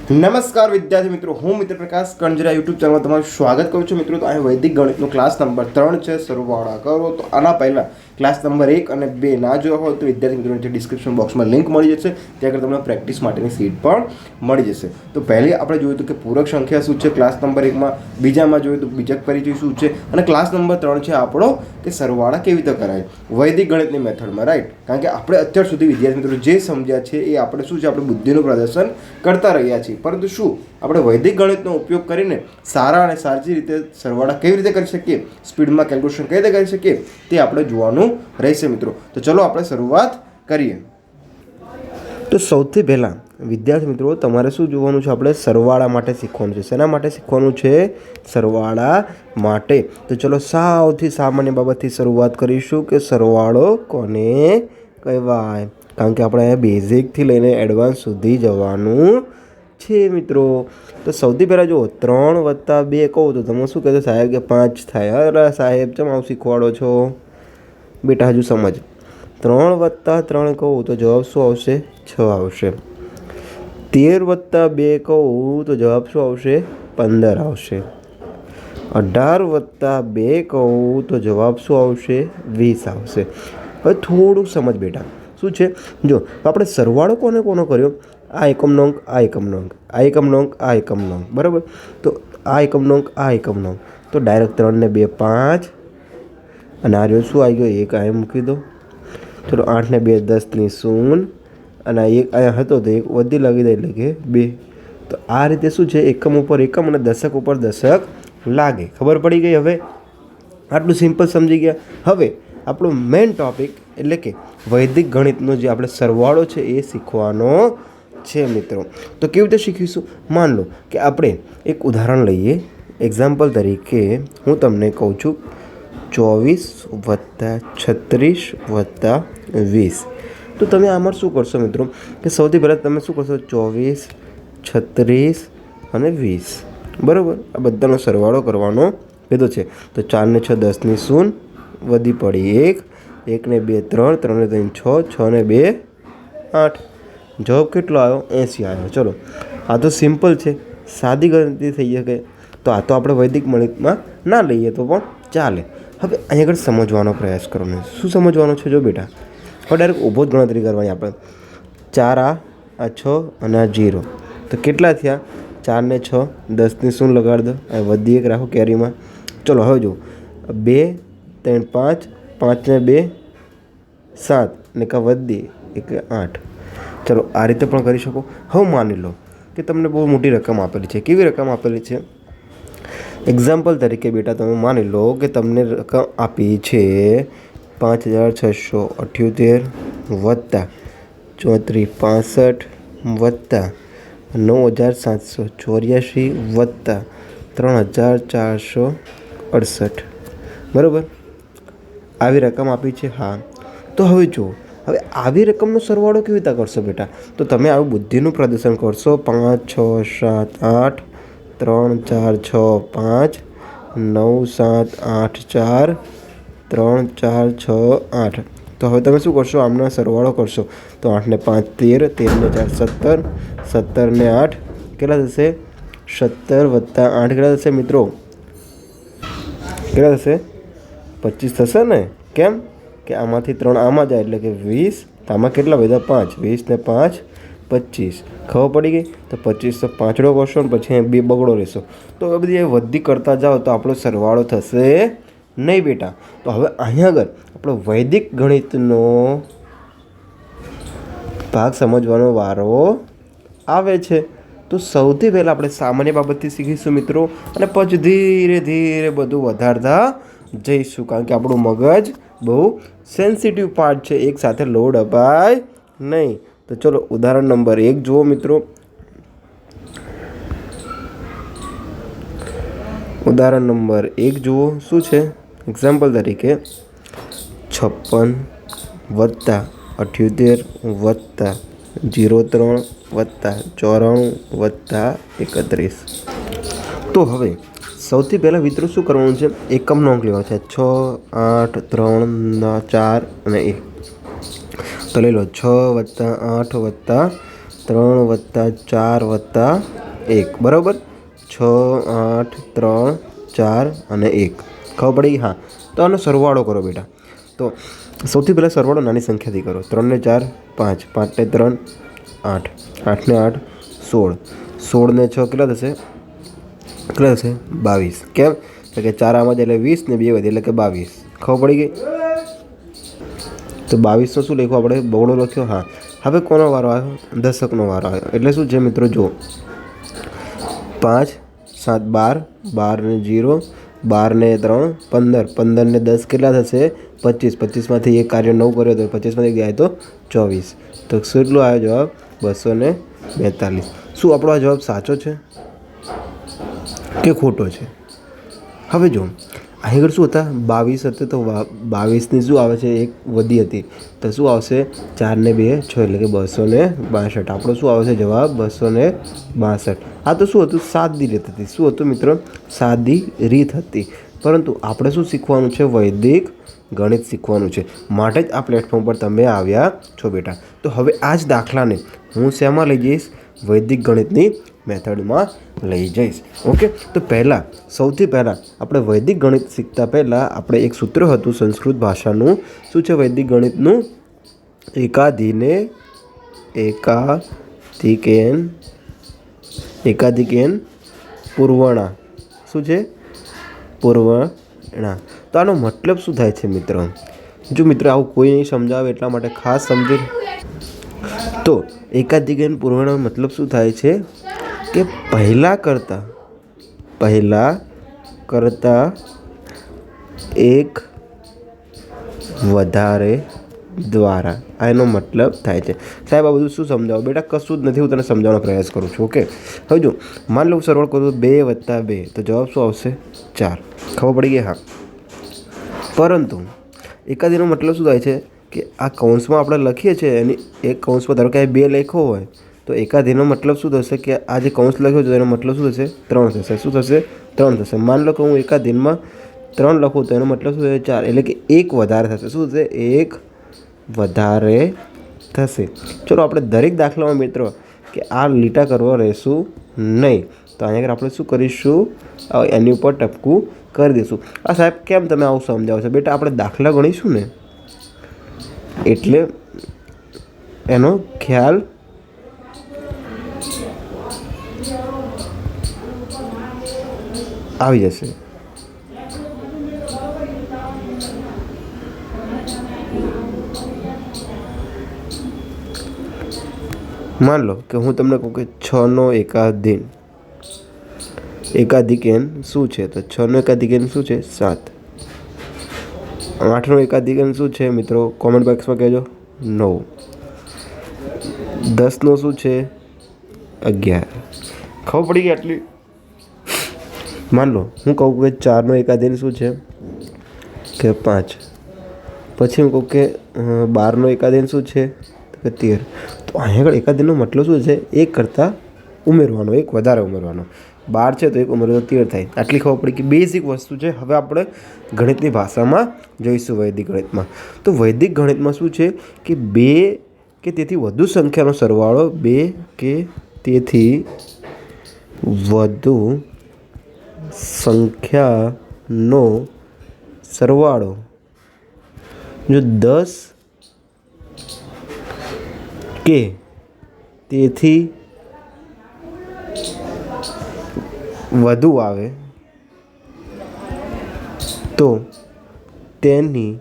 નમસ્કાર વિદ્યાર્થી મિત્રો, હું મિત્ર પ્રકાશ કણજરા યુટ્યુબ ચેનલમાં તમારું સ્વાગત કરું છું. મિત્રો, તો અહીં વૈદિક ગણિતનો ક્લાસ નંબર 3 છે, સરવાળા કરો. તો આના પહેલાં ક્લાસ નંબર 1 અને 2 ના જોયા હોય તો વિદ્યાર્થી મિત્રોને જે ડિસ્ક્રિપ્શન બોક્સમાં લિંક મળી જશે, ત્યાં આગળ તમને પ્રેક્ટિસ માટેની સીટ પણ મળી જશે. તો પહેલી આપણે જોયું હતું કે પૂરક સંખ્યા શું છે ક્લાસ નંબર 1માં, બીજામાં જોયું તો બીજક પરિચય શું છે, અને ક્લાસ નંબર 3 છે આપણો કે સરવાળા કેવી રીતે કરાય વૈદિક ગણિતની મેથડમાં, રાઈટ. કારણ કે આપણે અત્યાર સુધી વિદ્યાર્થી મિત્રો જે સમજ્યા છે એ આપણે શું છે, આપણે બુદ્ધિનું પ્રદર્શન કરતા રહ્યા છીએ. પરંતુ શું આપણે વૈદિક ગણિતનો ઉપયોગ કરીને સારા અને સાચી રીતે સરવાળા કેવી રીતે કરી શકીએ, સ્પીડમાં કેલ્ક્યુલેશન કઈ રીતે કરી શકીએ, તે આપણે જોવાનું રહેશે મિત્રો. તો ચલો આપણે શરૂઆત કરીએ. તો સૌથી પહેલાં વિદ્યાર્થી મિત્રો તમારે શું જોવાનું છે, આપણે સરવાળા માટે શીખવાનું છે. શેના માટે શીખવાનું છે? સરવાળા માટે. તો ચલો સૌથી સામાન્ય બાબતથી શરૂઆત કરીશું કે સરવાળો કોને કહેવાય. કારણ કે આપણે બેઝિકથી લઈને એડવાન્સ સુધી જવાનું છે મિત્રો. તો સૌથી પહેલાં જુઓ, 3 + 2 કહું તો તમે શું કહેશો? સાહેબ કે 5 થાય. અરે સાહેબ ચમ આવું શીખવાડો છો બેટા, હજુ સમજ. 3 + 3 કહું તો જવાબ શું આવશે? 6 આવશે. 13 + 2 કહું તો જવાબ શું આવશે? 15 આવશે. 18 + 2 કહું તો જવાબ શું આવશે? 20 આવશે. હવે થોડુંક સમજ બેટા, શું છે જો આપણે સરવાળો કોને કોનો કર્યો? આ એકમનો અંક, આ એકમનો અંક, આ એકમનો અંક, આ એકમનો અંક, બરાબર. તો આ એકમનો અંક, આ એકમનો અંક, તો ડાયરેક્ટ 3 ને 2 5, અને આ રહ્યો શું આવી ગયો? 1 અહીંયા મૂકી દો. ચલો 8 ને 2 10 ની 0, અને આ 1 અહીંયા હતો તો 1 વધી લાગી દે એટલે કે 2. તો આ રીતે શું છે, એકમ ઉપર એકમ અને દશક ઉપર દશક લાગે. ખબર પડી ગઈ? હવે આટલું સિમ્પલ સમજી ગયા. હવે આપણો મેઇન ટોપિક એટલે કે વૈદિક ગણિતનો જે આપણે સરવાળો છે એ શીખવાનો છે મિત્રો. તો કેવી રીતે શીખીશું? માન લો કે આપણે એક ઉદાહરણ લઈએ. એક્ઝામ્પલ તરીકે હું તમને કહું છું 24 + 36 + 20. તો તમે આમાં શું કરશો મિત્રો કે સૌથી પહેલાં તમે શું કરશો? 24, 36 અને 20, બરાબર. આ બધાનો સરવાળો કરવાનો કીધો છે. તો 4 ને 6 10 ની 0, વધી પડી 1, 1 ને 2 3, 3 ને 3 6, 6 ને 2 8. જવાબ કેટલો આવ્યો? 80 આવ્યો. ચલો, આ તો સિમ્પલ છે, સાદી ગણતરી થઈ શકે. તો આ તો આપણે વૈદિક ગણિતમાં ના લઈએ તો પણ ચાલે. હવે અહીં આગળ સમજવાનો પ્રયાસ કરવાનો. શું સમજવાનો છે? જો બેટા, હવે ડાયરેક્ટ ઊભો જ ગણતરી કરવાની આપણે. 4 આ 6 અને આ 0, તો કેટલા થયા? 4 ને 6 10 ની 0 લગાડી દો. આ વધી 1 રાખો કેરીમાં. ચલો હવે જુઓ, 2 3 5, 5 ને 2 7, ને કા વધી 1 8. ચલો આ રીતે પણ કરી શકો. હવે માની લો કે તમને બહુ મોટી રકમ આપેલી છે. કેવી રકમ આપેલી છે? એક્ઝામ્પલ તરીકે બેટા તમે માની લો કે તમને રકમ આપી છે 5678 વત્તા 3465 વત્તા 9784 વત્તા 3468, બરાબર. આવી રકમ આપી છે. હા, તો હવે જુઓ, હવે આવી રકમનો સરવાળો કેવી રીતે કરશો બેટા? તો તમે આવું બુદ્ધિનું પ્રદર્શન કરશો. 5 6 7 8, 3 4 6 5, 9 7 8 4, 3 4 6 8. તો હવે તમે શું કરશો? આમનો સરવાળો કરશો. તો 8 ને 5 13, 13 ને 4 17, 17 ને 8 કેટલા થશે? 17 વત્તા 8 કેટલા થશે મિત્રો? કેટલા થશે? 25 થશે ને? કેમ કે આમાંથી 3 આમાં જાય એટલે કે 20. તો આમાં કેટલા વધ્યા? 5. 20 ને 5 25. ખબર પડી ગઈ? તો 25 તો પાંચડો કરશો ને પછી 2 બગડો લેશો. તો એ બધી વધી કરતા જાઓ તો આપણો સરવાળો થશે નહીં બેટા. તો હવે અહીંયા આગળ આપણો વૈદિક ગણિતનો ભાગ સમજવાનો વારો આવે છે. તો સૌથી પહેલાં આપણે સામાન્ય બાબતથી શીખીશું મિત્રો, અને પછી ધીરે ધીરે બધું વધારતા જઈશું. કારણ કે આપણું મગજ બહુ સેન્સિટિવ પાર્ટ છે, એક સાથે લોડ અપાય નહીં. તો ચલો ઉદાહરણ નંબર 1 જુઓ મિત્રો. ઉદાહરણ નંબર 1 જુઓ શું છે. એક્ઝામ્પલ તરીકે 56 વત્તા 78 વત્તા 03 વત્તા 94 વત્તા 31. તો હવે સૌથી પહેલાં મિત્રો શું કરવાનું છે? એકમનો અંક લેવાનો છે. 6 8 3 4 અને 1. તો લઈ લો 6 + 8 + 3 + 4 + 1 બરાબર 6 8 3 4 અને 1 ખબર પડી? હા, તો આનો સરવાળો કરો બેટા. તો સૌથી પહેલાં સરવાળો નાની સંખ્યાથી કરો. 3 ને 4 5, 5 ને 3 8, 8 ને 8 16, 16 ને 6 કેટલા થશે? 22. કેમ? તો કે 4 આમાં એટલે 20 ને 2 વધે એટલે કે 22. ખબર પડી ગઈ? તો 22 શું લખ્યું આપણે? બગડો લખ્યો. હા, હવે કોનો વારો આવ્યો? દશકનો વારો આવ્યો. એટલે શું છે મિત્રો? જો 5 7 12, 12 ને 0, 12 ને 3 15, 15 ને 10 કેટલા થશે? 25. 25માંથી એક કાર્ય 9 કર્યો તો 25માંથી જાય તો 24. તો કેટલો આવ્યો જવાબ? 242. શું આપણો આ જવાબ સાચો છે કે ખોટો છે? હવે જો અહીં આગળ શું હતા? 22 હતા, તો 22ની શું આવે છે? એક વધી હતી, તો શું આવશે? 4 ને 2 6 એટલે કે 262. આપણો શું આવે છે જવાબ? 262. આ તો શું હતું? સાદી રીત હતી. શું હતું મિત્રો? સાદી રીત હતી. પરંતુ આપણે શું શીખવાનું છે? વૈદિક ગણિત શીખવાનું છે. માટે જ આ પ્લેટફોર્મ પર તમે આવ્યા છો બેટા. તો હવે આ જ દાખલાને હું શેમાં લઈ જઈશ? વૈદિક ગણિતની મેથડમાં લઈ જઈશ. ઓકે, તો સૌથી પહેલાં આપણે વૈદિક ગણિત શીખતા પહેલાં આપણે એક સૂત્ર હતું સંસ્કૃત ભાષાનું. શું છે વૈદિક ગણિતનું? એકાધિકેન પૂર્વણા. શું છે? પૂર્વણા. તો આનો મતલબ શું થાય છે મિત્રો? જો મિત્રો આવું કોઈ નહીં સમજાવે એટલા માટે ખાસ સમજી. તો એકાધિકેન પૂર્વણાનો મતલબ શું થાય છે? કે પહેલાં કરતાં એક વધારે દ્વારા. આ એનો મતલબ થાય છે. સાહેબ આ બધું શું સમજાવો? બેટા કશું જ નથી, હું તને સમજાવવાનો પ્રયાસ કરું છું. ઓકે, હવે જો માન લો સરવાળો કરું તો 2 + 2, તો જવાબ શું આવશે? 4. ખબર પડી ગઈ? હા, પરંતુ એકાદીનો મતલબ શું થાય છે? કે આ કૌંસમાં આપણે લખીએ છીએ એની એક કૌંસમાં ધારો કે આ 2 લખ્યો હોય તો એકાદીનો મતલબ શું થશે? કે આ જે કૌંસ લખ્યો છે એનો મતલબ શું થશે? 3 થશે. શું થશે? 3 થશે. માન લો કે હું એકાદીનમાં 3 લખું તો એનો મતલબ શું થશે? 4. એટલે કે 1 વધારે થશે. શું થશે? 1 વધારે થશે. ચલો આપણે દરેક દાખલામાં મિત્રો કે આ લીટા કરવા રહેશું નહીં. તો અહીંયા આપણે શું કરીશું? એની ઉપર ટપકું કરી દઈશું. આ સાહેબ કેમ તમે આવું સમજાવો છો? બેટા આપણે દાખલા ગણીશું ને એટલે એનો ખ્યાલ આવી જશે. માન લો કે હું તમને કહું કે 6નો એકાધિકેન શું છે? તો 6નો એકાધિકેન શું છે? 7. 8નો એકાધિકેન શું છે મિત્રો? કોમેન્ટ બોક્સમાં કહેજો. 9. 10નો શું છે? 11. ખબર પડી ગઈ આટલી? માન લો હું કહું કે 4નો એકાધિકેન શું છે? કે 5. પછી હું કહું કે 12નો એકાધિકેન શું છે? તો કે 13. તો અહીંયા આગળ એકાધિનો મતલબ શું છે? 1 કરતાં ઉમેરવાનો, 1 વધારે ઉમેરવાનો. 12 છે તો 1 ઉમેરો તો 13 થાય. આટલી ખબર પડી કે બેઝિક વસ્તુ છે. હવે આપણે ગણિતની ભાષામાં જોઈશું વૈદિક ગણિતમાં. તો વૈદિક ગણિતમાં શું છે? કે 2 કે તેથી વધુ સંખ્યાનો સરવાળો, 2 કે તેથી વધુ સંખ્યાનો સરવાળો જો 10 કે તેથી વધુ આવે તો તેની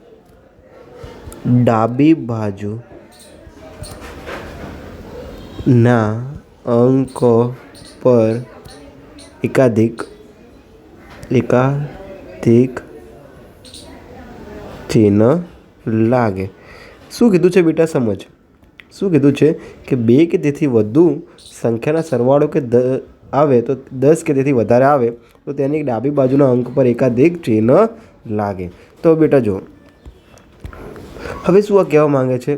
ડાબી બાજુના અંક પર એકાધિક ચિહ્ન લાગે. શું કીધું છે બેટા? સમજ. શું કીધું છે? કે 2 કે તેથી વધુ સંખ્યાના સરવાળો કે આવે તો 10 કે તેથી વધારે આવે તો તેની ડાબી બાજુના અંક પર એકાધિક ચિહ્ન લાગે. તો બેટા જો હવે શું આ કહેવા માંગે છે?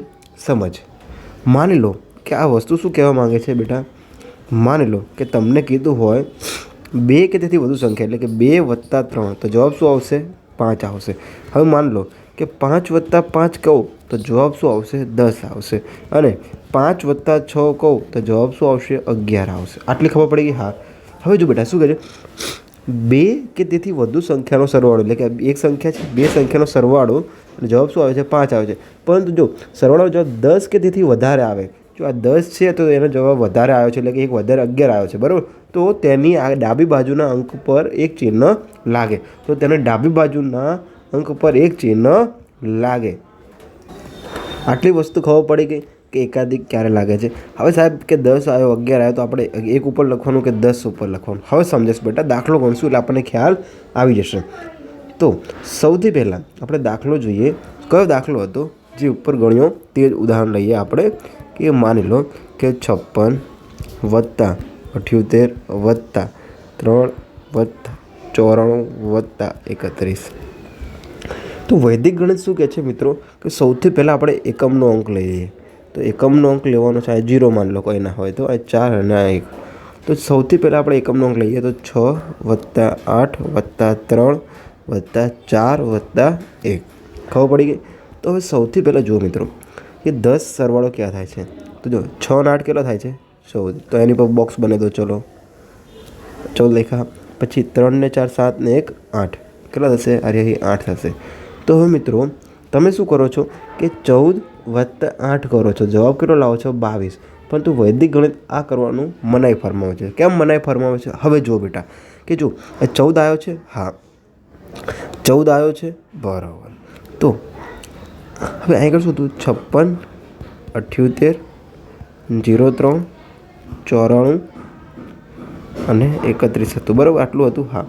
સમજ. માની લો કે આ વસ્તુ શું કહેવા માંગે છે બેટા? માની લો કે તમને કીધું હોય 2 કે તેથી વધુ સંખ્યા એટલે કે 2 + 3, તો જવાબ શું આવશે? 5 આવશે. હવે માન લો કે 5 + 5 કહું તો જવાબ શું આવશે? 10 આવશે. અને 5 + 6 કહું તો જવાબ શું આવશે? 11 આવશે. આટલી ખબર પડી ગઈ? હા. હવે જો બેટા શું કહે છે, 2 કે તેથી વધુ સંખ્યાનો સરવાળો, એટલે કે એક સંખ્યા છે, 2 સંખ્યાનો સરવાળો, અને જવાબ શું આવે છે? 5 આવે છે. પરંતુ જો સરવાળો જવાબ 10 કે તેથી વધારે આવે, જો આ 10 છે તો એનો જવાબ વધારે આવ્યો છે, એટલે કે 1 વધારે 11 આવ્યો છે, બરાબર. તો તેની આ ડાબી બાજુના અંક પર એક ચિહ્ન લાગે. તો તેને ડાબી બાજુના અંક પર એક ચિહ્ન લાગે. આટલી વસ્તુ ખબર પડી ગઈ કે એકાધિક ક્યારે લાગે છે. હવે સાહેબ કે 10 આવ્યો, 11 આવ્યો, તો આપણે 1 ઉપર લખવાનું કે 10 ઉપર લખવાનું? હવે સમજશ બેટા, દાખલો ગણશું એટલે આપણને ખ્યાલ આવી જશે. તો સૌથી પહેલાં આપણે દાખલો જોઈએ. કયો દાખલો હતો જે ઉપર ગણ્યો તે જ ઉદાહરણ લઈએ આપણે. કે માની લો કે 56 + 78 + 3 + 94 + 31. તો વૈદિક ગણિત શું કહે છે મિત્રો? કે સૌથી પહેલાં આપણે એકમનો અંક લઈએ. તો એકમનો અંક લેવાનો છે, આ 0 માની લો, કોઈ ના હોય તો આ 4 અને આ 1. તો સૌથી પહેલાં આપણે એકમનો અંક લઈએ તો 6 + 8 + 3 + 4 + 1. ખબર પડી ગઈ? તો હવે સૌથી પહેલાં જુઓ મિત્રો કે 10 સરવાળો ક્યાં થાય છે? તો જો 6 અને 8 કેટલો થાય છે? 14. તો એની પર બોક્સ બને દો. ચલો 14 લખ્યા. પછી 3 ને 4 7 ને 1 8. કેટલા થશે? અરે અહીં 8 થશે. તો હવે મિત્રો તમે શું કરો છો કે 14 + 8 કરો છો, જવાબ કેટલો લાવો છો? 22. પરંતુ વૈદિક ગણિત આ કરવાનું મનાઈ ફરમાવે છે. કેમ મનાઈ ફરમાવે છે? હવે જુઓ બેટા કે જો 14 આવ્યો છે, હા 14 આવ્યો છે, બરાબર. તો હવે અહીં કરશું તું 56 78 03 94 અને 31 હતું, બરાબર. આટલું હતું, હા.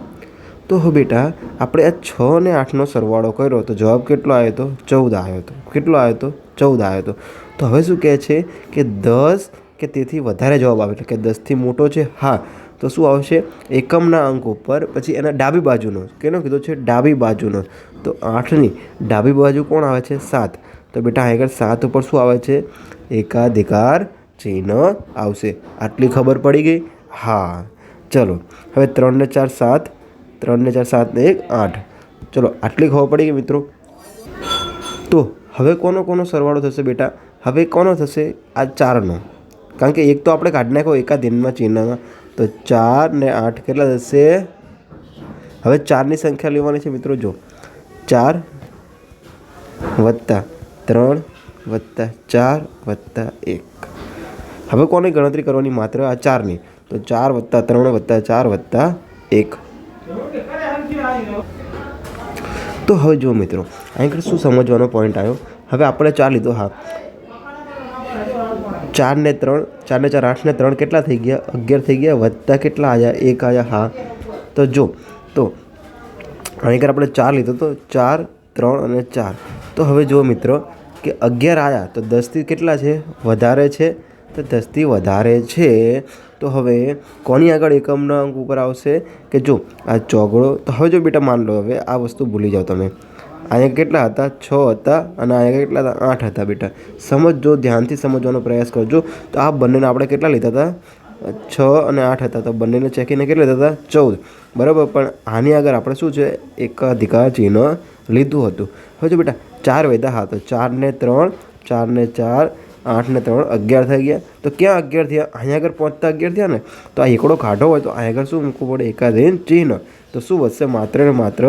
તો હવે બેટા આપણે આ 6 અને 8નો સરવાળો કર્યો તો જવાબ કેટલો આવ્યો હતો? 14 આવ્યો હતો. કેટલો આવ્યો હતો? 14 આવ્યો હતો. તો હવે શું કહે છે કે 10 કે તેથી વધારે જવાબ આવે, એટલે કે 10થી મોટો છે, હા. તો શું આવશે? એકમના અંક ઉપર પછી એના ડાબી બાજુનો. કેનો કીધો છે? ડાબી બાજુનો. તો 8ની ડાબી બાજુ કોણ આવે છે? 7. તો બેટા આગળ 7 ઉપર શું આવે છે? એકાધિકાર ચિહ્ન આવશે. આટલી ખબર પડી ગઈ? હા. ચલો હવે 3 ને 4 7, 3 ને 4 7 ને 1 8. ચલો આટલી ખબર પડી ગઈ મિત્રો. તો હવે કોનો સરવાળો થશે બેટા? હવે કોનો થશે? આ 4નો. કારણ કે એક તો આપણે કાઢી નાખ્યો એકાધીનમાં ચિહ્નમાં. તો 4 ને 8 કેટલા થશે? હવે 4ની સંખ્યા લેવાની છે મિત્રો. જો 4 + 3 + 4 + 1. હવે કોની ગણતરી કરવાની? માત્ર આ 4ની. તો 4 + 3 + 4 + 1. તો હવે જુઓ મિત્રો, અહીં શું સમજવાનો પોઈન્ટ આવ્યો? હવે આપણે 4 લીધો, હા. 4 ને 3, 4 ને 4 8 ને 3 કેટલા થઈ ગયા? 11 થઈ ગયા. વત્તા કેટલા આવ્યા? 1 આવ્યા, હા. તો જો તો અહીં આપણે 4 લીધો તો 4 3 અને 4. તો હવે જુઓ મિત્રો કે 11 આવ્યા તો 10થી કેટલા છે? વધારે છે. તો 10થી વધારે છે. તો હવે કોની આગળ એકમના અંક ઉપર આવશે? કે જો આ ચોગડો. તો હવે જો બેટા માન લો, હવે આ વસ્તુ ભૂલી જાઓ તમે. અહીંયા કેટલા હતા? 6 હતા. અને અહીંયા કેટલા હતા? 8 હતા બેટા. સમજો, ધ્યાનથી સમજવાનો પ્રયાસ કરજો. તો આ બંનેને આપણે કેટલા લીધા હતા? 6 અને 8 હતા. તો બંનેને ચેકીને કેટલા લીધા હતા? 14, બરાબર. પણ આની આગળ આપણે શું છે? એકાધિકાર ચિહ્ન લીધું હતું. હવે જો બેટા 4 વધ્યા, હા. તો 4 ને 3, 4 ને 4, 8 ને 3 11 થઈ ગયા. તો ક્યાં 11 થયા? અહીંયા આગળ પહોંચતા 11 થયા ને. તો આ એકડો કાઢો હોય તો અહીંયા આગળ શું મૂકવું પડે? એકાધીન ચિહ્ન. તો શું વધશે? માત્ર ને માત્ર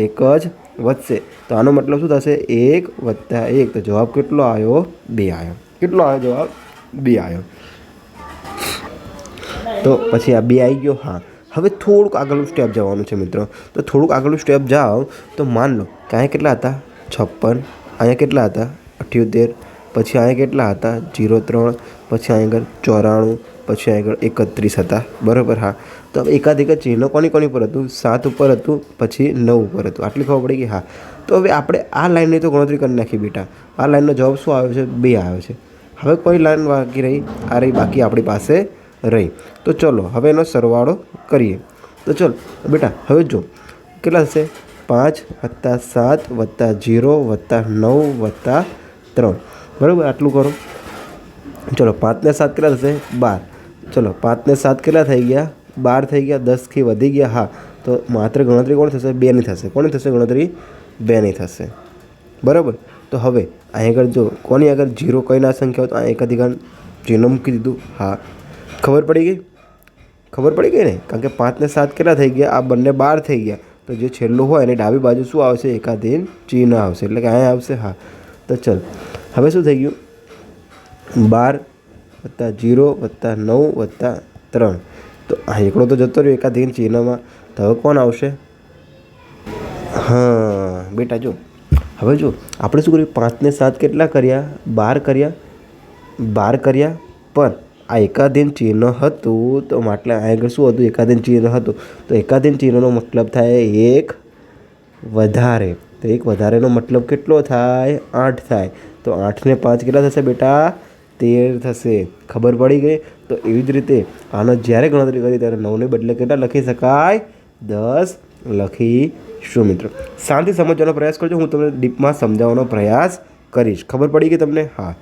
1 જ વધશે. તો આનો મતલબ શું થશે? 1 + 1. તો જવાબ કેટલો આવ્યો? 2 આવ્યો. કેટલો આવ્યો જવાબ? 2 આવ્યો. તો પછી આ 2 આવી ગયો, હા. હવે થોડુંક આગળનું સ્ટેપ જવાનું છે મિત્રો. તો થોડુંક આગળનું સ્ટેપ જાઓ તો માન લો કે અહીંયા કેટલા હતા? 56. અહીંયા કેટલા હતા? 78. પછી અહીંયા કેટલા હતા? 03. પછી અહીંયા આગળ 94. પછી અહીંયા આગળ 31 હતા, બરાબર, હા. તો હવે એકાધિક ચિહ્ન કોની પર હતું? 7 ઉપર હતું, પછી 9 ઉપર હતું. આટલી ખબર પડી ગઈ, હા. તો હવે આપણે આ લાઈનની તો ગણતરી કરી નાખી બેટા. આ લાઈનનો જવાબ શું આવ્યો છે? 2 આવ્યો છે. હવે કોઈ લાઈન બાકી રહી? આ રહી બાકી આપણી પાસે રહી. તો ચલો હવે એનો સરવાળો કરીએ. તો ચલો બેટા હવે જો કેટલા થશે? 5 + 7 + 0 + 9 + 3, બરાબર. આટલું કરો. ચલો 5 ને 7 કેટલા થશે? 12. ચલો 5 ને 7 કેટલા થઈ ગયા? 12 થઈ ગયા. 10થી વધી ગયા, હા. તો માત્ર ગણતરી કોણ થશે? 2ની થશે. કોની થશે ગણતરી? 2ની થશે. બરાબર. તો હવે અહીં આગળ જો કોની આગળ 0 કઈ ના સંખ્યા હોય તો અહીં એકાધિકાર ચિહ્ન મૂકી દીધું. હા, ખબર પડી ગઈ? ખબર પડી ગઈ ને? કારણ કે 5 ને 7 કેટલા થઈ ગયા? આ બંને 12 થઈ ગયા. તો જે છેલ્લું હોય એની ડાબી બાજુ શું આવશે? એકાધીન ચિહ્ન આવશે, એટલે કે અહીંયા આવશે. હા, તો ચલ હવે શું થઈ ગયું? 12 + 0 + 9 + 3. તો આ એકડો તો જતો રહ્યો એકાધીન ચિહ્નમાં. તો હવે કોણ આવશે? હા બેટા, જો હવે જો આપણે શું કર્યું? 5 ને 7 કેટલા કર્યા? 12 કર્યા. 12 કર્યા, પણ આ એકાધીન ચિહ્ન હતું તો એટલે આગળ શું હતું? એકાધીન ચિહ્ન હતું. તો એકાધીન ચિહ્નનો મતલબ થાય એક વધારે. તો એક વધારેનો મતલબ કેટલો થાય? 8 થાય. તો 8 ને 5 કેટલા થશે બેટા? 13 થશે. ખબર પડી ગઈ? તો એવી જ રીતે આનો જ્યારે ગણતરી કરી ત્યારે 9ને બદલે કેટલા લખી શકાય? 10 લખીશું મિત્રો. શાંતિ સમજવાનો પ્રયાસ કરજો, હું તમને ડીપમાં સમજાવવાનો પ્રયાસ કરીશ. ખબર પડી ગઈ તમને? હા,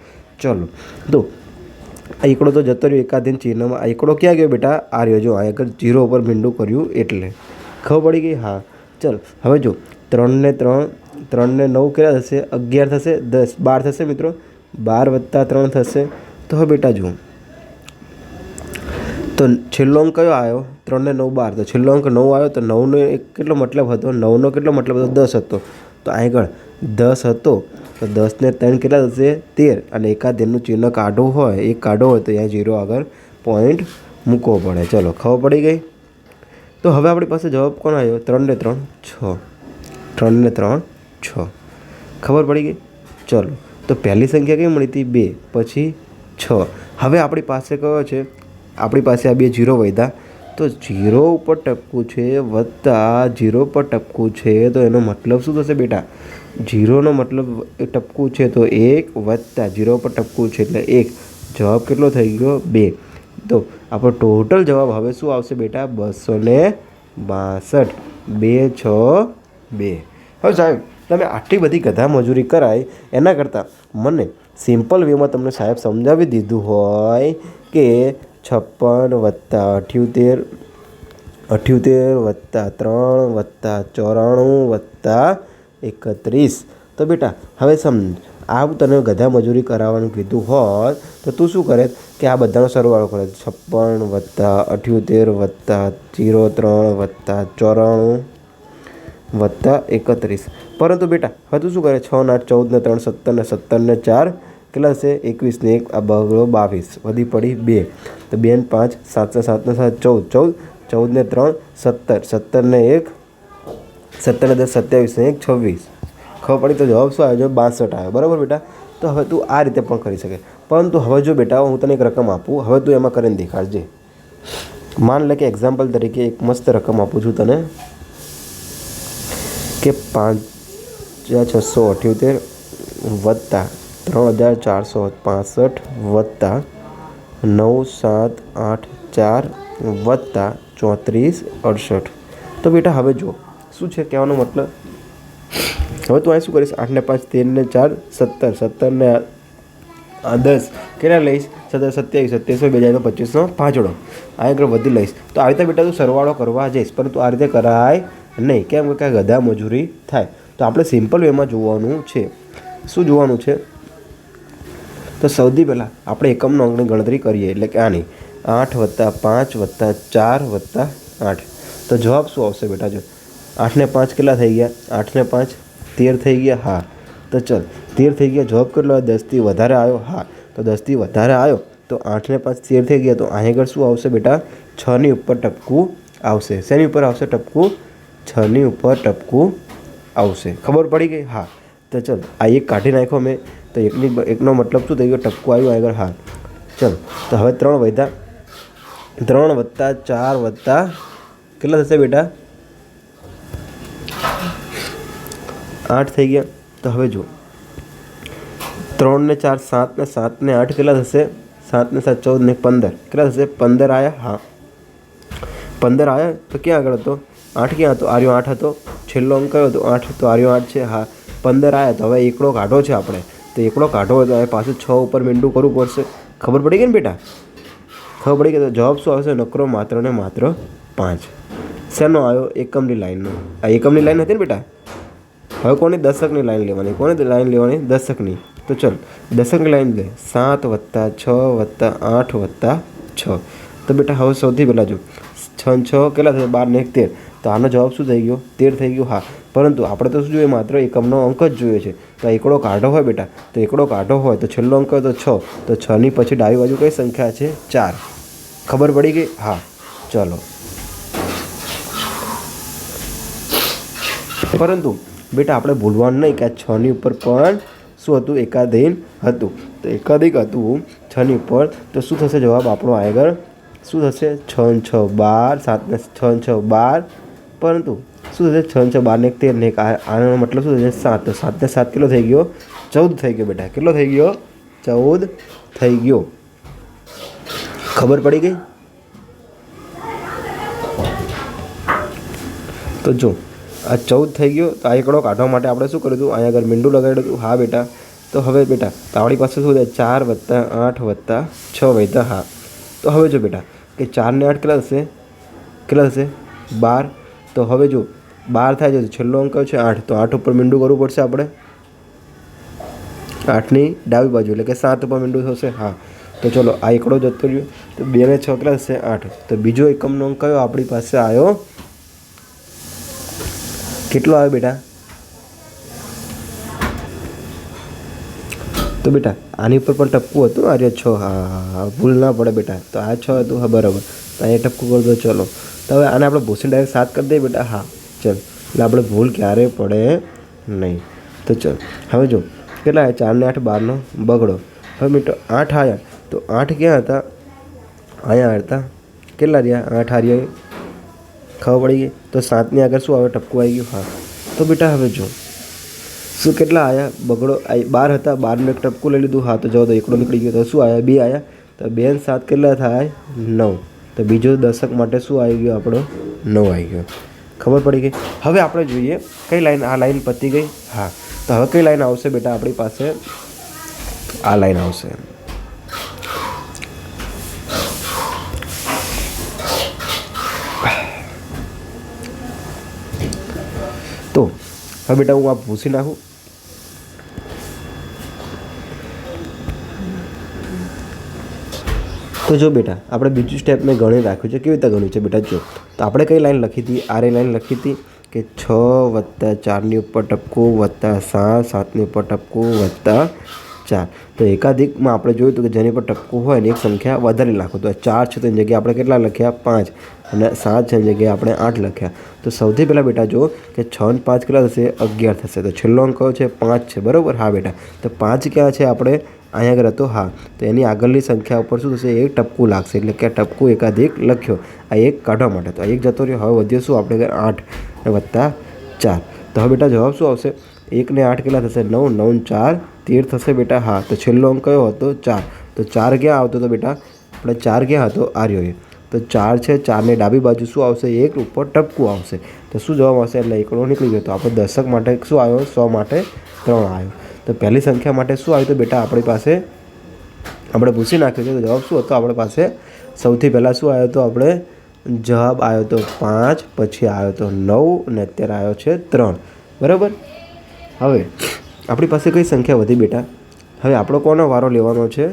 ચલો. તો આ એકડો તો જતો રહ્યો એકાધીન ચિહ્નમાં. આ એકડો ક્યાં ગયો બેટા? આ રહ્યો. જો આ આગળ 0 ઉપર મીંડું કર્યું એટલે. ખબર પડી ગઈ? હા, ચલો. હવે જો 3 ને 9 કેટલા થશે? 11 થશે. 10 12 થશે મિત્રો. 12 + 3 થશે. તો હવે બેટા જુઓ, તો છેલ્લો અંક કયો આવ્યો? 3 ને 9 12. તો છેલ્લો અંક 9 આવ્યો. તો 9નો કેટલો મતલબ હતો? 9નો કેટલો મતલબ હતો? 10 હતો. તો આગળ 10 હતો. તો 10 ને 3 કેટલા થશે? 13. અને એકાધીનનું ચિહ્ન કાઢવું હોય, એક કાઢવો હોય તો અહીંયા 0 આગળ પોઈન્ટ મૂકવો પડે. ચલો, ખબર પડી ગઈ? તો હવે આપણી પાસે જવાબ કોણ આવ્યો? 3 ને 3 6. 3 ને 3 6. ખબર પડી ગઈ? ચલો, તો પહેલી સંખ્યા કઈ મળી હતી? 2, પછી 6. હવે આપણી પાસે કયો છે? આપણી પાસે આ બે 0 વધ્યા. તો 0 ઉપર ટપકું છે વત્તા 0 પર ટપકું છે. તો એનો મતલબ શું થશે બેટા? 0નો મતલબ ટપકું છે તો 1 વત્તા 0 પર ટપકું છે એટલે 1. જવાબ કેટલો થઈ ગયો? 2. તો આપણો ટોટલ જવાબ હવે શું આવશે બેટા? 262. 2 6 2. હવે સાહેબ, તમે આટલી બધી ગધા મજૂરી કરાય એના કરતાં મને સિમ્પલ વેમાં તમને સાહેબ સમજાવી દીધું હોય કે 56 + 78 + 3 + 94 + 31. તો બેટા હવે સમજ, આ તને ગધા મજૂરી કરાવવાનું કીધું હોત તો તું શું કરે કે આ બધાનો સરવાળો કરે? 56 + 78 + 03 + 94 + 31. પરંતુ બેટા હવે તું શું કરે? 6 ને 8 14 ને 3 17 ને 17 ને 4 કેટલા થશે? 21 ને 1 આ બગડો 22. વધી પડી 2. તો 2 ને 5 7 ને 7 ને 7 14 14 ને 3 17 17 ને 1 17 ને 10 27 ને 1 26. ખબર પડી? તો જવાબ શું આવ્યો? 62 આવ્યો. બરાબર બેટા? તો હવે તું આ રીતે પણ કરી શકે. પરંતુ હવે જો બેટા હું તને એક રકમ આપું, હવે તું એમાં કરીને દેખાડજે. માન લે કે એક્ઝામ્પલ તરીકે એક મસ્ત રકમ આપું છું તને કે 5678 વત્તા 3465 વત્તા 9784 વત્તા 3468. તો બેટા હવે જો શું છે કહેવાનો મતલબ? હવે તું અહીં શું કરીશ? 8 ને 5 13 ને 4 17 17 ને 10 કેટલા લઈશ? 27 27 2 જાય તો 25નો 5 આ આગળ વધી લઈશ. તો આવી રીતે બેટા તું સરવાળો કરવા જઈશ, પરંતુ આ રીતે કરાય નહીં. કેમ કે ગધા મજૂરી થાય. તો આપણે સિમ્પલ વેમાં જોવાનું છે. શું જોવાનું છે? તો સૌથી પહેલાં આપણે એકમનો અંકની ગણતરી કરીએ, એટલે કે આની 8 + 5 + 4 + 8. તો જવાબ શું આવશે બેટા? જો 8 ને 5 કેટલા થઈ ગયા? 8 ને 5 13 થઈ ગયા. હા, તો ચલ 13 થઈ ગયા. જવાબ કેટલો? 10થી વધારે આવ્યો. હા, તો 10થી વધારે આવ્યો તો 8 ને 5 13 થઈ ગયા. તો અહીં આગળ શું આવશે બેટા? 6ની ઉપર ટપકું આવશે. શેની ઉપર આવશે ટપકું? 6ની ઉપર ટપકું આવશે. ખબર પડી ગઈ? હા, તો ચલ આ એક કાઢી નાખ્યો મેં. તો એકનો મતલબ શું થઈ ગયો? ટપકું આવ્યું આગળ. હા, ચલ તો હવે 3 વધ્યા. 3 + 4 વત્તા કેટલા થશે બેટા? 8 થઈ ગયા. તો હવે જો 3 ને 4 7 ને 7 ને 8 કેટલા થશે? 7 ને 7 14 ને 15 કેટલા થશે? 15 આવ્યા. હા, 15 આવ્યા. તો ક્યાં આગળ હતો? 8 ક્યાં હતો? આર્યો 8 હતો. છેલ્લો અંક કયો હતો? 8. તો આર્યો 8 છે. હા, 15 આવ્યા. તો હવે એકડો કાઢો છે આપણે. તો એકડો કાઢવો હોય તો હવે પાછું 6 ઉપર મીંડું કરવું પડશે. ખબર પડી ગઈ ને બેટા? ખબર પડી ગઈ. તો જવાબ શું આવશે? નકરો માત્ર ને માત્ર 5. શેનો આવ્યો? એકમની લાઈનનો. આ એકમની લાઈન હતી ને બેટા? હવે કોની દશકની લાઈન લેવાની, કોની લાઈન લેવાની દશકની. તો ચલ દશકની લાઈન લે 7 + 6 + 8 + 6. તો બેટા હવે સૌથી પહેલાં જો 6 6 કેટલા થશે 12 ને 1 13. તો આનો જવાબ શું થઈ ગયો 13 થઈ ગયો. હા, પરંતુ આપણે તો શું જોઈએ માત્ર એકમનો અંક જ જોઈએ છે. તો એકડો કાઢો હોય બેટા, તો એકડો કાઢો હોય તો છેલ્લો અંક તો 6. તો 6ની પછી ડાબી બાજુ કઈ સંખ્યા છે 4. ખબર પડી ગઈ. હા ચલો. પરંતુ બેટા આપણે ભૂલવાનું નહીં કે આ 6ની ઉપર પણ શું હતું એકાધીન હતું. તો એકાધિક હતું 6ની ઉપર. તો શું થશે જવાબ આપણો આગળ શું થશે 6 6 12, 7 ને 6 6 12. પરંતુ શું થશે 6 6 12 ને 1 13 ને આનો મતલબ શું થશે 7. તો 7 ને 7 કેટલો થઈ ગયો 14 થઈ ગયો બેટા. કેટલો થઈ ગયો 14 થઈ ગયો. ખબર પડી ગઈ. તો જો આ 14 થઈ ગયો. તો આ એકડો કાઢવા માટે આપણે શું કર્યું હતું અહીંયા આગળ મીંડું લગાડ્યું હતું. હા બેટા. તો હવે બેટા તો આપણી પાસે શું થાય 4 + 8 + 6 વધ્યા. હા, તો હવે જો બેટા કે 4 ને 8 કેટલા થશે 12. તો હવે જો 12 થાય છે તો છેલ્લો અંક છે 8. તો 8 ઉપર મીંડું કરવું પડશે આપણે. 8ની ડાબી બાજુ એટલે કે 7 ઉપર મીંડું થશે. હા, તો ચલો આ એકડો જતો રહ્યો. તો 2 ને 6 કેટલા થશે 8. તો બીજો એકમનો અંક કયો આપણી પાસે આવ્યો કેટલો આવ્યો બેટા. તો બેટા આની ઉપર પણ ટપકું હતું. અરે 6. હા, ભૂલ ના પડે બેટા. તો આ 6 હતું. હા બરાબર. તો અહીંયા ટપકું કરી દો. ચલો તો હવે આને આપણે ભૂસીને ડાયરેક્ટ 7 કરી દઈએ બેટા. હા ચલ, એટલે આપણે ભૂલ ક્યારેય પડે નહીં. તો ચલ હવે જો કેટલા આવ્યા 4 ને 8 12નો બગડો. હવે મિત્રો 8 આવ્યા. તો 8 ક્યાં હતા અહીંયા હતા. કેટલા રહ્યા 8 હાર્યા. ખબર પડી ગઈ. તો 7ની આગળ શું આવે ટપકું આવી ગયું. હા, તો બેટા હવે જો શું કેટલા આવ્યા બગડો 12 હતા. 12નું એક ટપકું લઈ લીધું. હા, તો જવા દો એકડો નીકળી ગયો. તો શું આવ્યા 2 આવ્યા. તો 2 ને 7 કેટલા થાય 9. તો બીજો દશક માટે શું આવી ગયો આપણો 9 આવી ગયો. ખબર પડી ગઈ. હવે આપણે જોઈએ કઈ લાઈન. આ લાઈન પતી ગઈ. હા, તો હવે કઈ લાઈન આવશે બેટા આપણી પાસે. આ લાઈન આવશે. તો હવે બેટા હું આ ભૂસી નાખું. તો જો બેટા આપણે બીજું સ્ટેપ મેં ગણી રાખ્યું છે. કેવી રીતે ગણ્યું છે બેટા જો. તો આપણે કઈ લાઈન લખી હતી આ લાઈન લખી હતી કે 6 + 4ની ઉપર ટપકું + 7 7ની ઉપર ટપકું +4. તો એકાધિકમાં આપણે જોયું હતું કે જેની પર ટપકું હોય ને એક સંખ્યા વધારે લખો. તો 4 છે તો એની જગ્યાએ આપણે કેટલા લખ્યા 5. અને 7 છે એની જગ્યાએ આપણે 8 લખ્યા. તો સૌથી પહેલાં બેટા જો કે 6 ને 5 કેટલા થશે 11 થશે. તો છેલ્લો અંક છે 5 છે બરાબર. હા બેટા. તો 5 ક્યાં છે આપણે અહીંયા આગળ હતો. હા, તો એની આગળની સંખ્યા ઉપર શું થશે એક ટપકું લાગશે. એટલે કે ટપકું એકાધિક લખ્યો આ એક કાઢવા માટે. તો આ એક જતો રહ્યો. હવે વધ્યો શું આપણે 8 + 4. તો હવે બેટા જવાબ શું આવશે 1 ને 8 કેટલા થશે 9. 9 ને 4 13 થશે બેટા. હા, તો છેલ્લો અંક કયો હતો 4. તો 4 ક્યાં આવતો હતો બેટા આપણે 4 ક્યાં હતો આર્યો. તો 4 છે. 4ની ડાબી બાજુ શું આવશે એક ઉપર ટપકું આવશે. તો શું જવાબ આવશે એટલે એકડો નીકળી ગયો. તો આપણે દશક માટે શું આવ્યો 100 માટે 3 આવ્યો. તો પહેલી સંખ્યા માટે શું આવ્યું તો બેટા આપણી પાસે આપણે પૂછી નાખ્યું છે. તો જવાબ શું હતો આપણી પાસે સૌથી પહેલાં શું આવ્યો હતો આપણે જવાબ આવ્યો હતો 5. પછી આવ્યો હતો 9 અને અત્યારે આવ્યો છે 3 બરાબર. હવે આપણી પાસે કઈ સંખ્યા વધી બેટા. હવે આપણો કોનો વારો લેવાનો છે.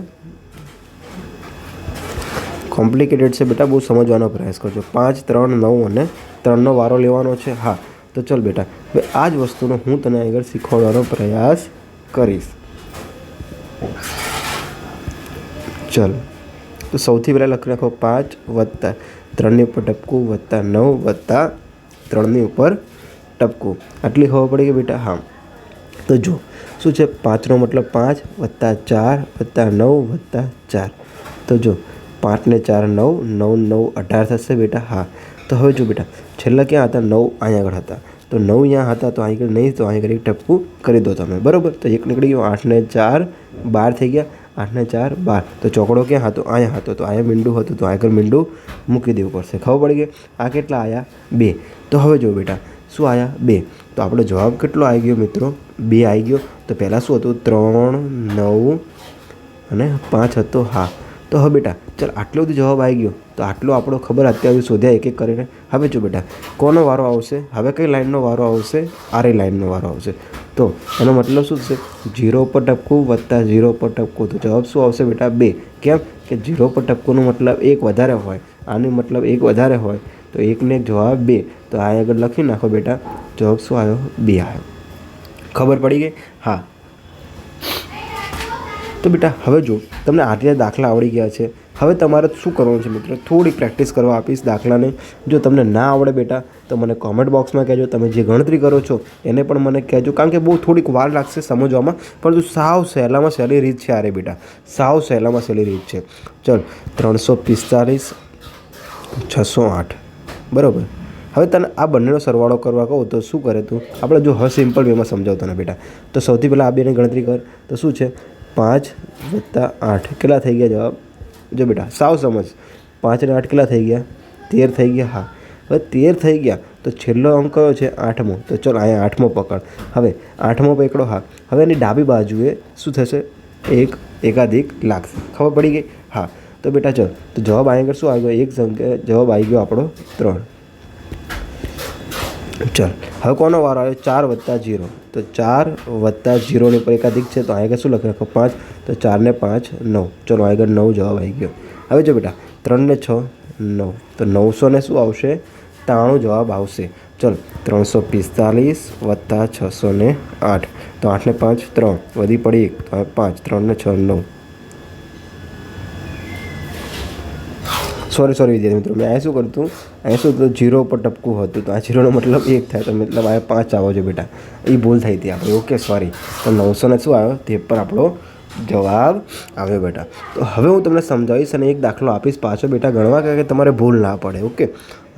કોમ્પ્લિકેટેડ છે બેટા, બહુ સમજવાનો પ્રયાસ કરજો. 5 3 9 અને 3નો વારો લેવાનો છે. હા, તો ચલ બેટા હવે આ જ વસ્તુનો હું તને આગળ શીખવાડવાનો પ્રયાસ કરીશ. ચલ તો સૌથી પહેલાં લખી નાખો 5 + 3ની ઉપર ટપકું +9 + 3ની ઉપર ટપકું. આટલી ખબર પડી ગઈ બેટા. હા, તો જો શું છે 5નો મતલબ 5 + 4 + 9 + 4. તો જો 5 ને 4 9 9 9 18 થશે બેટા. હા, તો હવે જો બેટા છેલ્લા ક્યાં હતા 9 અહીંયા આગળ હતા. તો 9 અહીંયા હતા તો અહીં આગળ નહીં. તો અહીં આગળ એક ટપકું કરી દો તમે બરાબર. તો એક નીકળી ગયો. 8 ને 4 12 થઈ ગયા. 8 ને 4 12. તો ચોકડો ક્યાં હતો અહીંયા હતો. તો અહીંયા મીંડું હતું તો આગળ મીંડું મૂકી દેવું પડશે. ખબર પડી ગઈ. આ કેટલા આવ્યા 2. તો હવે જો બેટા શું આવ્યા 2. તો આપણો જવાબ કેટલો આવી ગયો મિત્રો 2 આવી ગયો. તો પહેલાં શું હતું 3 9 અને 5 હતો. હા, તો હવે બેટા ચાલ આટલો બધો જવાબ આવી ગયો, તો આટલો આપણો ખબર અત્યારે શોધ્યા એક એક કરીને. હવે જો બેટા કોનો વારો આવશે, હવે કઈ લાઇનનો વારો આવશે, આરે લાઇનનો વારો આવશે. તો એનો મતલબ શું થશે, 0 પર ટપકું વત્તા 0 પર ટપકું. તો જવાબ શું આવશે બેટા 2. કેમ કે 0 પર ટપકુંનો મતલબ 1 વધારે હોય, આનો મતલબ 1 વધારે હોય, તો 1 ને જવાબ 2. તો આ આગળ લખી નાખો બેટા, જવાબ શું આવ્યો 2 આવ્યો. ખબર પડી ગઈ? હા. તો બેટા હવે જો તમને આટલા દાખલા આવડી ગયા છે, હવે તમારે શું કરવાનું છે મિત્રો, થોડી પ્રેક્ટિસ કરવા આપીશ દાખલાને. જો તમને ના આવડે બેટા તો મને કોમેન્ટ બોક્સમાં કહેજો, તમે જે ગણતરી કરો છો એને પણ મને કહેજો, કારણ કે બહુ થોડીક વાર લાગશે સમજવામાં, પરંતુ સાવ સહેલામાં સહેલી રીત છે. અરે બેટા સાવ સહેલામાં સહેલી રીત છે. ચલ 345 608 બરાબર. હવે તને આ બંનેનો સરવાળો કરવા કહું તો શું કરે તું, આપણે જો હવે સિમ્પલ વેમાં સમજાવતો ને બેટા, તો સૌથી પહેલાં આ બેની ગણતરી કર. તો શું છે 5 + 8 કેટલા થઈ ગયા જવાબ, જો બેટા સાવ સમજ, 5 અને 8 કેટલા થઈ ગયા 13 થઈ ગયા. હા હવે 13 થઈ ગયા તો છેલ્લો અંક કયો છે 8મો. તો ચલો અહીંયા 8મો પકડ. હવે 8મો પકડો. હા હવે એની ડાબી બાજુએ શું થશે, એક એકાધિક લાગશે. ખબર પડી ગઈ? હા. તો બેટા ચલ, તો જવાબ અહીંયા શું આવી ગયો, એક સંખ્યા જવાબ આવી ગયો આપણો 3. ચલ હવે કોનો વારો આવ્યો, 4 + 0. તો 4 + 0 ની પર એકાધિક છે, તો આગળ શું લખી રાખો 5. તો 4 ને 5 9. ચલો આગળ 9 જવાબ આવી ગયો. હવે જો બેટા 3 ને 6 9. તો 900 ને શું આવશે 93 જવાબ આવશે. ચલ 345 + 608. તો 8 ને 5 3 વધી પડી 1. તો 5 3 ને 6 9. સોરી વિદ્યાર્થી મિત્રો, મેં અહીંયા શું કરતું, અહીંયા શું હતું 0 પર ટપકું હતું, તો આ 0નો મતલબ 1 થાય, તો મતલબ આ 5 આવો છે બેટા, એ ભૂલ થઈ હતી આપણે. Okay sorry. તો 900 ને શું આવ્યો, તે પર આપણો જવાબ આવ્યો બેટા. તો હવે હું તમને સમજાવીશ અને એક દાખલો આપીશ પાછો બેટા ગણવા, કે તમારે ભૂલ ના પડે. ઓકે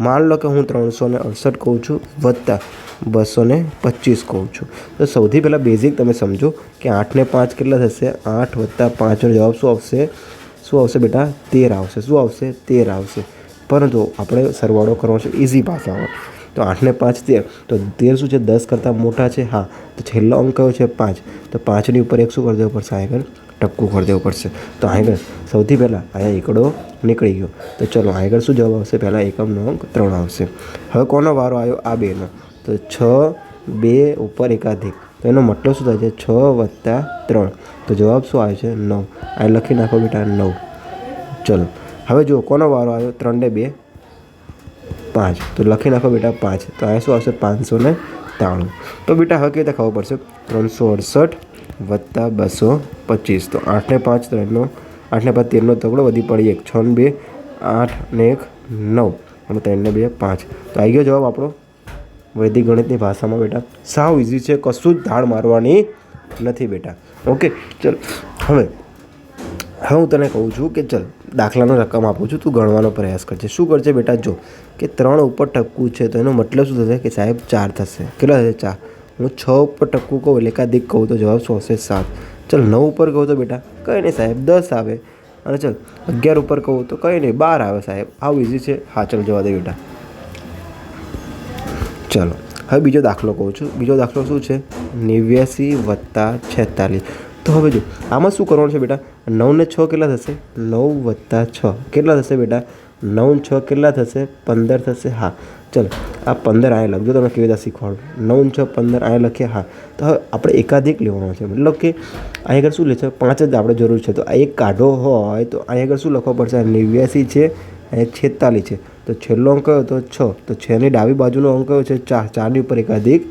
માન લો કે હું 368 કહું છું વત્તા 225 કહું છું. તો સૌથી પહેલાં બેઝિક તમે સમજો કે 8 ને 5 કેટલા થશે, 8 + 5નો જવાબ શું આવશે, શું આવશે બેટા 13 આવશે. શું આવશે 13 આવશે. પરંતુ આપણે સરવાળો કરવાનો છે ઇઝી ભાષામાં. તો 8 ને 5 13. તો 13 શું છે 10 કરતાં મોટા છે. હા તો છેલ્લો અંક કયો છે 5. તો 5ની ઉપર એક શું કરી દેવું પડશે, આગળ ટપકું કરી દેવું પડશે. તો આગળ સૌથી પહેલાં અહીંયા એકડો નીકળી ગયો. તો ચલો આગળ શું જવાબ આવશે, પહેલાં એકમનો અંક 3 આવશે. હવે કોનો વારો આવ્યો, આ 2નો. તો 6 2 ઉપર એકાધિક. તો એનો મતલબ શું થાય છે 6 + 3. તો જવાબ શું આવે છે 9. આ લખી નાખો બેટા 9. ચલો હવે જુઓ કોનો વારો આવ્યો, 3 ને 2 5. તો લખી નાખો બેટા 5. તો આ શું આવશે 593. તો બેટા હવે કેવી રીતે ખબર પડશે, 368 + 225. તો 8 ને 5 3નો, 8 ને 5 13નો તગડો વધી પડી 1. 6 ને 2 8 ને 1 9 અને 3 ને 2 5. તો આવી ગયો જવાબ આપણો વૈદિક ગણિતની ભાષામાં બેટા. સાવ ઇઝી છે, કશું જ ધાડ મારવાની નથી બેટા. ઓકે ચલ હવે હું તને કહું છું કે ચલ દાખલાનો રકમ આપું છું, તું ગણવાનો પ્રયાસ કરજે. શું કરજે બેટા, જો કે 3 ઉપર ટપકું છે, તો એનો મતલબ શું થશે કે સાહેબ 4 થશે. કેટલા થશે 4. હું 6 ઉપર ટપકું કહું એટલે એકાધિક કહું તો જવાબ શું આવશે 7. ચલ 9 ઉપર કહું તો બેટા કંઈ નહીં સાહેબ 10 આવે. અને ચલ 11 ઉપર કહું તો કંઈ નહીં 12 આવે સાહેબ. આવું ઇઝી છે. હા ચલ જવા દે બેટા. ચલો હવે બીજો દાખલો કહું છું. બીજો દાખલો શું છે, 89 + 46. તો હવે જો આમાં શું કરવાનું છે બેટા, 9 ને 6 કેટલા થશે, 9 + 6 કેટલા થશે બેટા, 9 ને 6 કેટલા થશે 15 થશે. હા ચલો આ 15 અહીંયા લખજો, તમે કેવી રીતે શીખવાડો. 9 ને 6 15 અહીંયા લખીએ. હા તો હવે આપણે એકાધિક લેવાનો છે, મતલબ કે અહીં આગળ શું લે છે 5 જ આપણે જરૂર છે. તો આ એક કાઢો હોય તો અહીં આગળ શું લખવો પડશે, 89 છે અને 46 છે. તો છેલ્લો અંક કયો તો 6. તો 6ની ડાબી બાજુનો અંક કયો છે 4. 4ની ઉપર એકાધિક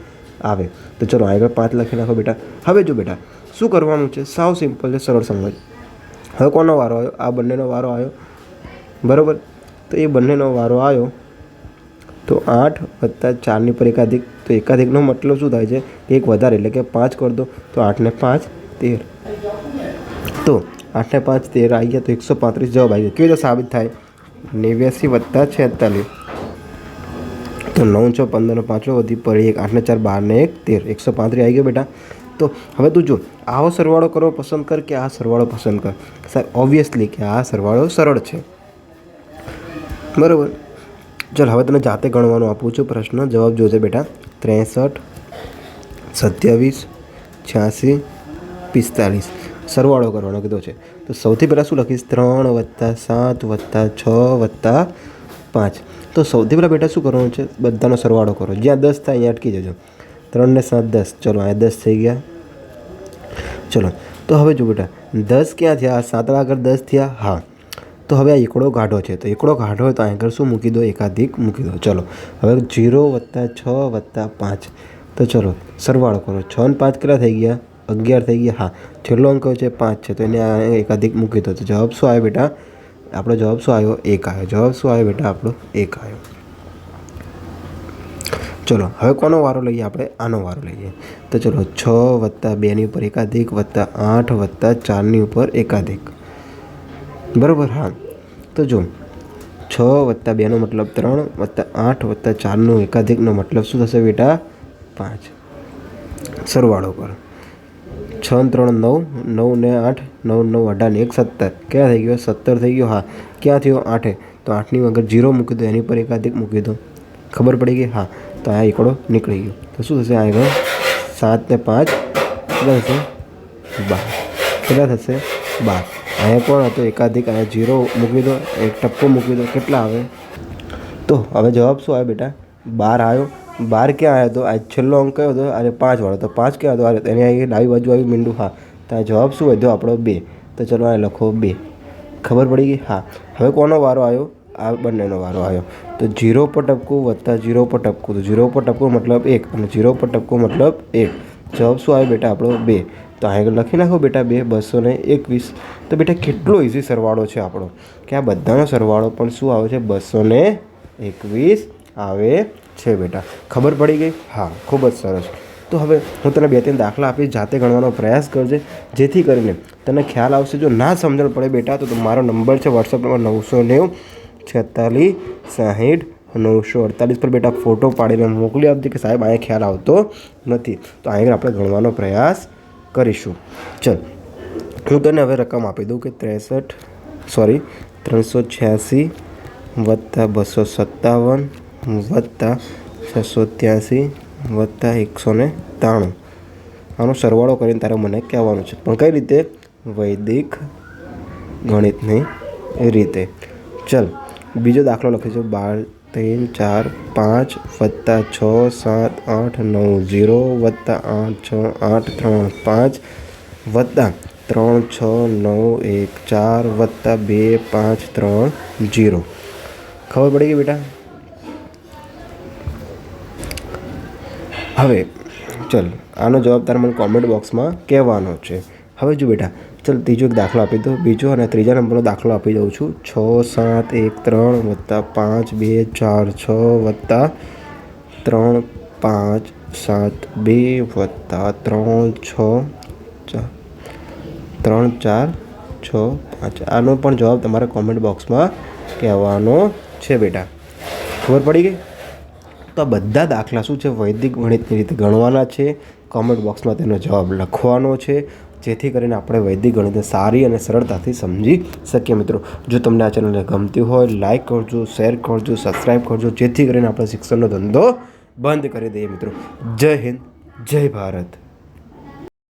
આવે. તો ચલો આગળ 5 લખી નાખો બેટા. હવે જો બેટા શું કરવાનું છે, સાવ સિમ્પલ છે, સરળ સમજ. હવે કોનો વારો આવ્યો, આ બંનેનો વારો આવ્યો બરાબર. તો એ બંનેનો વારો આવ્યો તો 8 + 4ની પર એકાધિક. તો એકાધિકનો મતલબ શું થાય છે કે એક વધારે, એટલે કે 5 કરી દો. તો 8 ને 5 13. તો 8 ને 5 13 આવી ગયા. તો 135 જવાબ આવી ગયો. કેવી રીતે સાબિત થાય, 89 + 46. તો 9 6 15 ને 5 વધી પડી 1. 8 ને 4 12 ને 1 13. 135 આવી ગયો બેટા. તો હવે તું જો આવો સરવાળો કરવો પસંદ કર કે આ સરવાળો પસંદ કર. સાહેબ ઓબ્વિયસલી કે આ સરવાળો સરળ છે બરાબર. ચાલ હવે તને જાતે ગણવાનું આપું છું પ્રશ્ન, જવાબ જોજે બેટા. 63 27 86 45. સરવાળો કરવાનો કીધો છે. તો સૌથી પહેલાં શું લખીશ? 3 + 7 + 6 + 5. તો સૌથી પહેલાં બેટા શું કરવાનું છે? બધાનો સરવાળો કરો. જ્યાં 10 થાય અહીંયા અટકી જજો. 3 ને 7 10. ચલો અહીંયા 10 થઈ ગયા. ચલો તો હવે જો બેટા 10 ક્યાં થયા? 7 આગળ 10 થયા. હા, તો હવે આ એકડો ગાઢો છે. તો એકડો ગાઢો હોય તો અહીં આગળ શું મૂકી દો? એકાધિક મૂકી દો. ચલો હવે 0 + 6 + 5. તો ચલો સરવાળો કરો. 6 ને 5 કેટલા થઈ ગયા? 11 થઈ ગયા. હા, છેલ્લો અંક છે 5 છે, તો એને એકાધિક મૂકી દો. તો જવાબ શું આવ્યો બેટા? આપણો જવાબ શું આવ્યો? 1 આવ્યો. જવાબ શું આવ્યો બેટા? આપણો 1 આવ્યો. ચલો હવે કોનો વારો લઈએ? આપણે આનો વારો લઈએ. તો ચલો 6 + 2 ઉપર એકાધિક + 8 + 4 ઉપર એકાધિક. બરાબર. હા, તો જો 6 + 2 મતલબ 3 + 8 + 4 એકાધિકનો મતલબ શું થશે બેટા? 5. સરવાળો કરો. 6 ને 3 9, 9 ને 8, 9 9 18 1 17. ક્યાં થઈ ગયો? 17 થઈ ગયો. હા, ક્યાં થયો? 8. તો 8ની આગળ 0 મૂકી દો, એની પર એકાધિક મૂકી દો. ખબર પડી ગઈ? હા, તો આ એકડો નીકળી ગયો. તો શું થશે? આગળ 7 ને 5 કેટલા થશે? 12. કેટલા થશે? 12. અહીંયા કોણ હતો? એકાધિક. અહીંયા 0 મૂકી દો, એક ટપકો મૂકી દો. કેટલા આવે? તો હવે જવાબ શું આવે બેટા? 12 આવ્યો. 12 ક્યાં આવ્યો હતો? આ છેલ્લો અંક કયો હતો? અરે 5 વાળો. તો 5 ક્યાં હતો? એને અહીં ડાબી બાજુ આવ્યું મીંડું. હા, તો આ જવાબ શું વધ્યો આપણો? 2. તો ચલો આ લખો 2. ખબર પડી ગઈ? હા, હવે કોનો વારો આવ્યો? આ બંનેનો વારો આવ્યો. તો 0 પર ટપકું + 0 પર ટપકું. તો 0 પર ટપકું મતલબ 1 અને 0 પર ટપકું મતલબ 1. જવાબ શું આવ્યો બેટા? આપણો 2. તો અહીં લખી નાખો બેટા 2 221. તો બેટા કેટલો ઇઝી સરવાળો છે આપણો, કે આ બધાનો સરવાળો પણ શું આવે છે? 221 આવે છે બેટા. ખબર પડી ગઈ? હા, ખૂબ જ સરસ. તો હવે હું તને 2-3 દાખલા આપીશ, જાતે ગણવાનો પ્રયાસ કરજે, જેથી કરીને તને ખ્યાલ આવશે. જો ના સમજણ પડે બેટા તો મારો નંબર છે વોટ્સઅપ નંબર 990 46 60 948 પર બેટા ફોટો પાડીને મોકલી આપજે કે સાહેબ અહીંયા ખ્યાલ આવતો નથી. તો અહીં આપણે ગણવાનો પ્રયાસ કરીશું. ચલ હું તને હવે રકમ આપી દઉં કે 386 + 257 + 683 + 193. આનો સરવાળો કરીને તારે મને કહેવાનું છે, પણ કઈ રીતે? વૈદિક ગણિતની રીતે. ચલ બીજો દાખલો લખીશું. 12 3 4 5 + 6 7 8 9 0 + 8 6 8 3 5 + 3 6 9 1 4 + 2 5 3 0. ખબર પડી ગઈ બેટા? હવે ચલ આનો જવાબ તારે મને કોમેન્ટ બોક્સમાં કહેવાનો છે. હવે જો બેટા ચલ ત્રીજો એક દાખલો આપી દો. બીજો અને ત્રીજા નંબરનો દાખલો આપી દઉં છું. 6 7 1 3 + 5 2 4 6 + 3 5 7 2 + 3 6 3 4 6 5. આનો પણ જવાબ તમારે કોમેન્ટ બોક્સમાં કહેવાનો છે બેટા. ખબર પડી ગઈ? તો આ બધા દાખલા શું છે? વૈદિક ગણિતની રીતે ગણવાના છે. કોમેન્ટ બોક્સમાં તેનો જવાબ લખવાનો છે, જેથી કરીને આપણે વૈદિક ગણિતને સારી અને સરળતાથી સમજી શકીએ. મિત્રો, જો તમને આ ચેનલને ગમતી હોય લાઇક કરજો, શેર કરજો, સબસ્ક્રાઈબ કરજો, જેથી કરીને આપણે શિક્ષણનો ધંધો બંધ કરી દઈએ. મિત્રો, જય હિન્દ, જય ભારત.